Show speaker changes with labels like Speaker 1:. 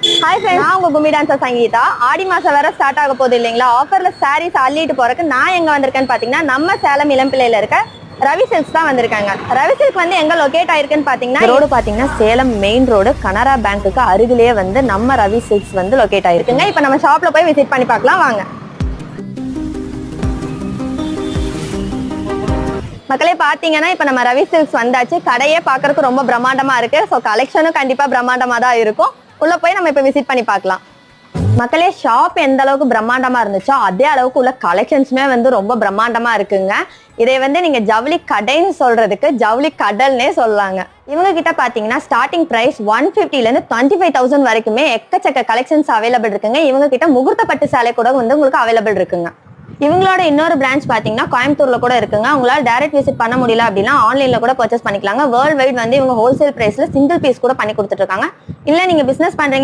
Speaker 1: Hi friends, நான் உங்க கும்மி dancer Sangeetha. ஆடி மாசம் வேற ஸ்டார்ட் ஆக போகுது இல்லைங்களா? ஆஃபர்ல சாரீஸ் அள்ளிட்டு போறதுக்கு நான் எங்க வந்திருக்கேன்னு பாத்தீங்கன்னா, நம்ம சேலம் இளம்பிள்ளையில இருக்க ரவி சில்க்ஸ் தான் வந்திருக்காங்க. ரவி சில்க் வந்து எங்க லொகேட் ஆயிருக்குன்னு பாத்தீங்கன்னா, ரோடு பாத்தீங்கன்னா சேலம் மெயின் ரோடு கனரா பேங்க்குக்கு அருகிலேயே வந்து நம்ம ரவி சில்க்ஸ் வந்து லொகேட் ஆயிருக்குங்க. இப்போ நம்ம ஷாப்ல போய் விசிட் பண்ணி பார்க்கலாம் வாங்க. மக்களே பாத்தீங்கன்னா இப்ப நம்ம ரவி சில்க்ஸ் வந்தாச்சு. கடையே பாக்குறதுக்கு ரொம்ப பிரம்மாண்டமா இருக்கு. ஸோ கலெக்ஷனும் கண்டிப்பா பிரம்மாண்டமா தான் இருக்கும். உள்ள போய் நம்ம இப்ப விசிட் பண்ணி பார்க்கலாம். மக்களே ஷாப் எந்த அளவுக்கு பிரம்மாண்டமா இருந்துச்சோ அதே அளவுக்கு உள்ள கலெக்ஷன்ஸுமே வந்து ரொம்ப பிரம்மாண்டமா இருக்குங்க. இதை வந்து நீங்க ஜவுளி கடைன்னு சொல்றதுக்கு ஜவுளி கடல்னே சொல்லலாங்க. இவங்க கிட்ட பாத்தீங்கன்னா ஸ்டார்டிங் பிரைஸ் 150ல இருந்து 25,000 வரைக்குமே எக்கச்சக்க கலெக்ஷன்ஸ் அவைலபிள் இருக்குங்க. இவங்க கிட்ட முகூர்த்த பட்டு சேலை கூட வந்து உங்களுக்கு அவைலபிள் இருக்குங்க. இவங்களோட இன்னொரு பிரான்ச் பாத்தீங்கன்னா கோயம்புத்தூர்ல கூட இருக்குங்க. உங்களால டைரக்ட் விசிட் பண்ண முடியல அப்படின்னா ஆன்லைன்ல கூட பர்ச்சேஸ் பண்ணிக்கலாங்க. வேர்ல்ட் வைட் வந்து இவங்க ஹோல்சேல் பிரைஸ்ல சிங்கிள் பீஸ் கூட பண்ணி கொடுத்துட்டு இருக்காங்க. இல்ல நீங்க பிசினஸ் பண்றீங்க